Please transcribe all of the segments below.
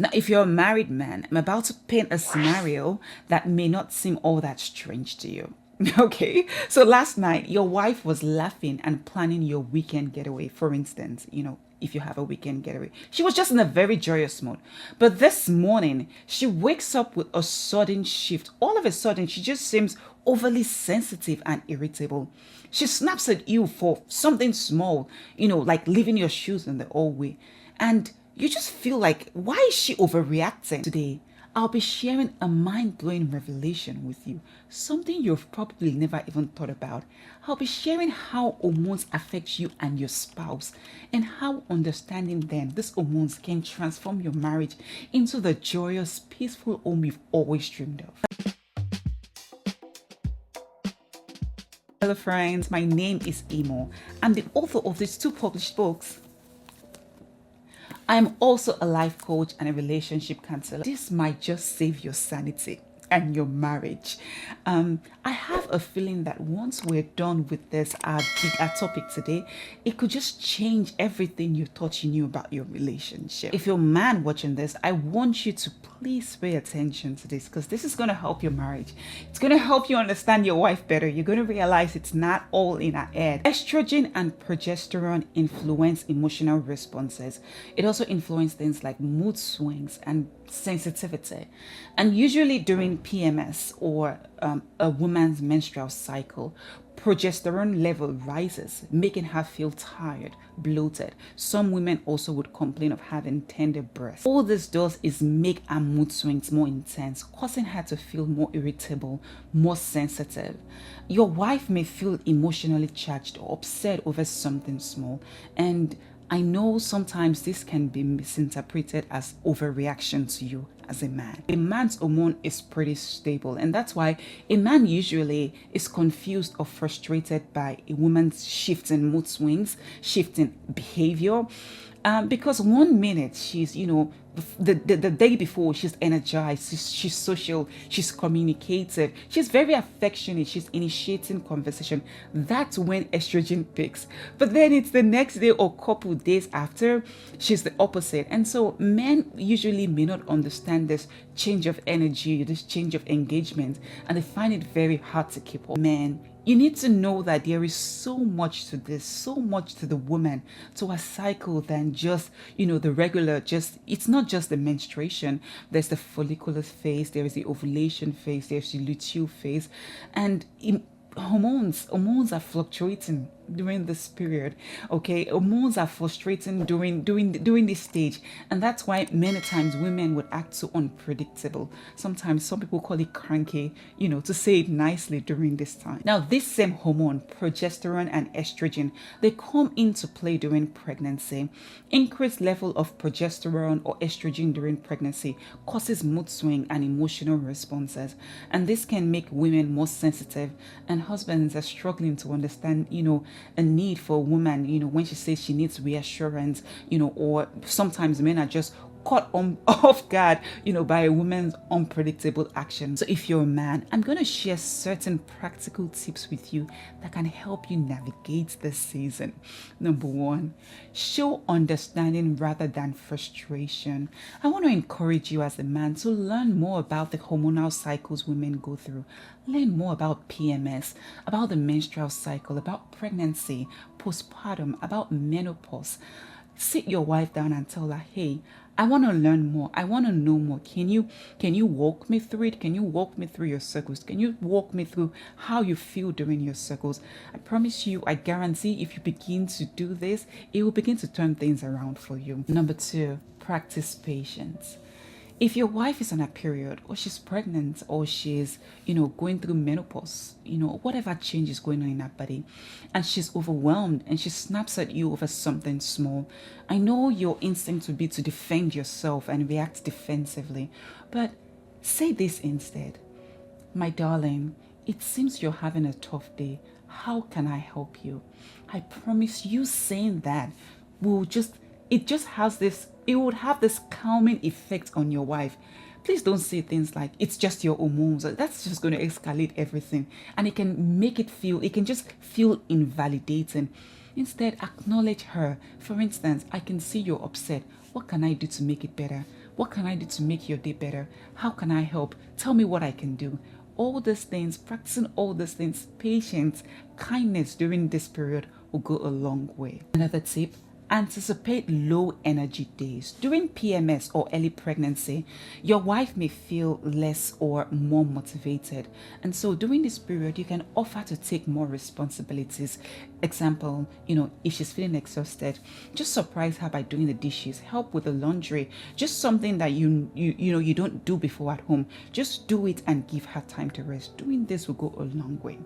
Now, if you're a married man, I'm about to paint a scenario that may not seem all that strange to you. Okay, so last night your wife was laughing and planning your weekend getaway, for instance, if you have a weekend getaway. She was just in a very joyous mood. But this morning, she wakes up with a sudden shift. All of a sudden, she just seems overly sensitive and irritable. She snaps at you for something small, like leaving your shoes in the hallway. And you just feel like, why is she overreacting today? I'll be sharing a mind-blowing revelation with you, something you've probably never even thought about. I'll be sharing how hormones affect you and your spouse, and how understanding them, these hormones, can transform your marriage into the joyous, peaceful home you've always dreamed of. Hello friends, my name is Imo. I'm the author of these 2 published books. I am also a life coach and a relationship counselor. This might just save your sanity and your marriage. I have a feeling that once we're done with this, our topic today, it could just change everything you thought you knew about your relationship. If you're a man watching this, I want you to please pay attention to this, because this is going to help your marriage. It's going to help you understand your wife better. You're going to realize it's not all in our head. Estrogen and progesterone influence emotional responses. It also influences things like mood swings and sensitivity. And usually during PMS, or a woman's menstrual cycle, progesterone level rises, making her feel tired, bloated. Some women also would complain of having tender breasts. All this does is make her mood swings more intense, causing her to feel more irritable, more sensitive. Your wife may feel emotionally charged or upset over something small, and I know sometimes this can be misinterpreted as overreaction to you as a man. A man's hormone is pretty stable, and that's why a man usually is confused or frustrated by a woman's shift in mood swings, shift in behavior. Because 1 minute she's, the day before she's energized, she's social, she's communicative, she's very affectionate, she's initiating conversation. That's when estrogen peaks. But then it's the next day or couple days after, she's the opposite. And so men usually may not understand this change of energy, this change of engagement, and they find it very hard to keep up. Men, you need to know that there is so much to this, so much to the woman, to a cycle, than just, the regular, it's not just the menstruation. There's the follicular phase, there is the ovulation phase, there's the luteal phase, and hormones are fluctuating during this period. Okay, hormones are frustrating during this stage, and that's why many times women would act so unpredictable. Sometimes some people call it cranky, to say it nicely, during this time. Now, this same hormone, progesterone and estrogen, they come into play during pregnancy. Increased level of progesterone or estrogen during pregnancy causes mood swing and emotional responses, and this can make women more sensitive, and husbands are struggling to understand, a need for a woman, when she says she needs reassurance, or sometimes men are just caught off guard, by a woman's unpredictable action. So if you're a man, I'm going to share certain practical tips with you that can help you navigate this season. Number 1, show understanding rather than frustration. I want to encourage you as a man to learn more about the hormonal cycles women go through. Learn more about PMS, about the menstrual cycle, about pregnancy, postpartum, about menopause. Sit your wife down and tell her, hey, I want to learn more. I want to know more. Can you walk me through it? Can you walk me through your cycles? Can you walk me through how you feel during your cycles? I promise you, I guarantee, if you begin to do this, it will begin to turn things around for you. Number 2, practice patience. If your wife is on a period, or she's pregnant, or she's, going through menopause, whatever change is going on in her body, and she's overwhelmed and she snaps at you over something small, I know your instinct would be to defend yourself and react defensively, but say this instead: my darling, it seems you're having a tough day. How can I help you? I promise you, saying that it would have this calming effect on your wife. Please don't say things like, it's just your hormones. That's just going to escalate everything, and it can just feel invalidating. Instead, acknowledge her. For instance, I can see you're upset. What can I do to make it better? What can I do to make your day better? How can I help? Tell me what I can do. All these things, practicing all these things, patience, kindness during this period will go a long way. Another tip, anticipate low energy days. During PMS or early pregnancy, your wife may feel less or more motivated. And so during this period, you can offer to take more responsibilities. Example, if she's feeling exhausted, just surprise her by doing the dishes, help with the laundry, just something that you don't do before at home. Just do it and give her time to rest. Doing this will go a long way.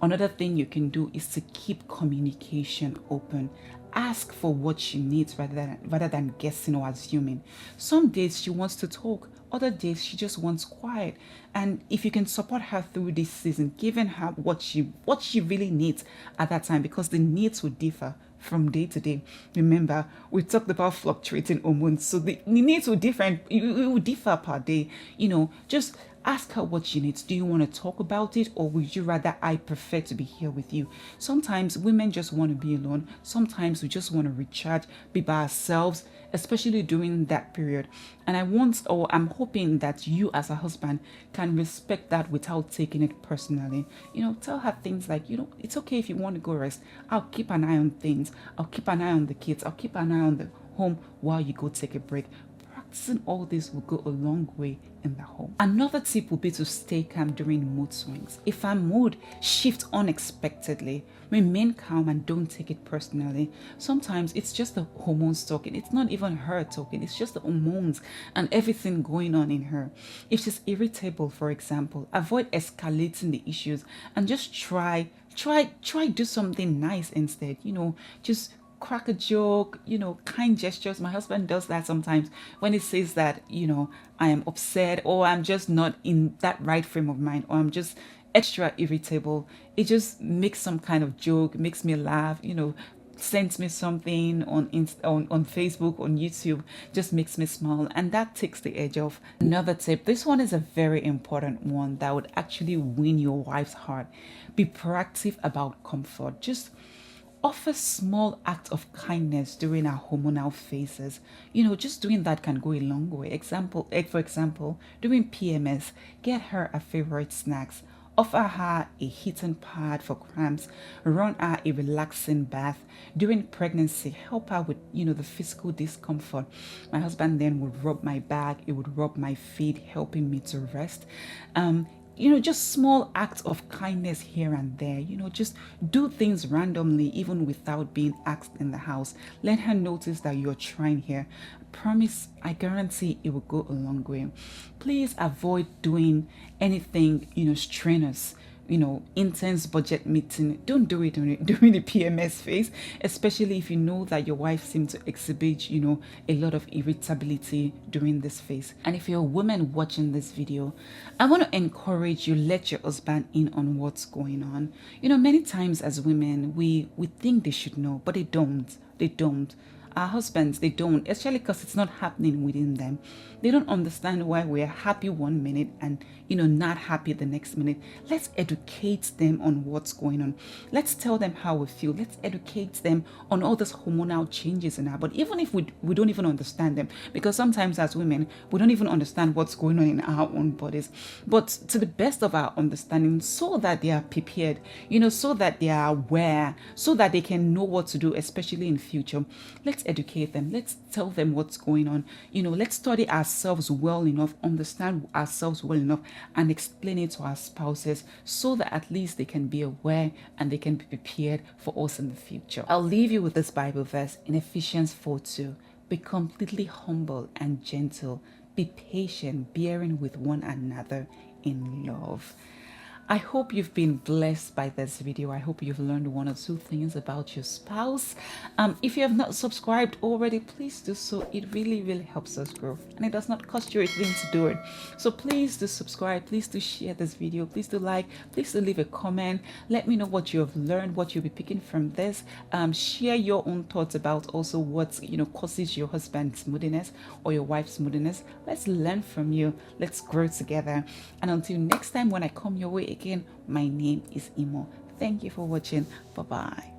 Another thing you can do is to keep communication open. Ask for what she needs rather than guessing or assuming. Some days she wants to talk, other days she just wants quiet. And if you can support her through this season, giving her what she really needs at that time, because the needs will differ from day to day. Remember, we talked about fluctuating hormones, so the needs will differ per day. Just ask her what she needs. Do you want to talk about it, or would you rather I prefer to be here with you? Sometimes women just want to be alone. Sometimes we just want to recharge, be by ourselves, especially during that period. And I'm hoping that you as a husband can respect that without taking it personally. Tell her things like, it's okay if you want to go rest. I'll keep an eye on things. I'll keep an eye on the kids. I'll keep an eye on the home while you go take a break. Practicing all this will go a long way in the home. Another tip will be to stay calm during mood swings. If our mood shifts unexpectedly, remain calm and don't take it personally. Sometimes it's just the hormones talking. It's not even her talking. It's just the hormones and everything going on in her. If she's irritable, for example, avoid escalating the issues and just try do something nice instead. Just crack a joke, kind gestures. My husband does that sometimes when he says that, I am upset, or I'm just not in that right frame of mind, or I'm just extra irritable. It just makes some kind of joke, makes me laugh, sends me something on Facebook, on YouTube, just makes me smile, and that takes the edge off. Another tip, this one is a very important one that would actually win your wife's heart. Be proactive about comfort. Just offer small acts of kindness during our hormonal phases. Just doing that can go a long way. For example, during PMS, get her a favorite snacks. Offer her a heating pad for cramps. Run her a relaxing bath. During pregnancy, help her with, the physical discomfort. My husband then would rub my back. He would rub my feet, helping me to rest. Just small acts of kindness here and there. Just do things randomly, even without being asked in the house. Let her notice that you're trying here. Promise, I guarantee it will go a long way. Please avoid doing anything, strenuous. Intense budget meeting. Don't do it during the PMS phase, especially if you know that your wife seems to exhibit, a lot of irritability during this phase. And if you're a woman watching this video, I want to encourage you, let your husband in on what's going on. Many times as women, we think they should know, but they don't. Our husbands, they don't, especially because it's not happening within them. They don't understand why we're happy one minute and, not happy the next minute. Let's educate them on what's going on. Let's tell them how we feel. Let's educate them on all these hormonal changes in our body, even if we don't even understand them, because sometimes as women, we don't even understand what's going on in our own bodies. But to the best of our understanding, so that they are prepared, so that they are aware, so that they can know what to do, especially in future. Let's educate them. Let's tell them what's going on. Let's study ourselves well enough, understand ourselves well enough, and explain it to our spouses, so that at least they can be aware and they can be prepared for us in the future. I'll leave you with this Bible verse in Ephesians 4:2. Be completely humble and gentle. Be patient, bearing with one another in love. I hope you've been blessed by this video. I hope you've learned one or two things about your spouse. If you have not subscribed already, please do so. It really, really helps us grow, and it does not cost you a thing to do it. So please do subscribe. Please do share this video. Please do like. Please do leave a comment. Let me know what you have learned, what you'll be picking from this. Share your own thoughts about also what causes your husband's moodiness or your wife's moodiness. Let's learn from you. Let's grow together. And until next time, when I come your way again, my name is Imo. Thank you for watching. Bye bye.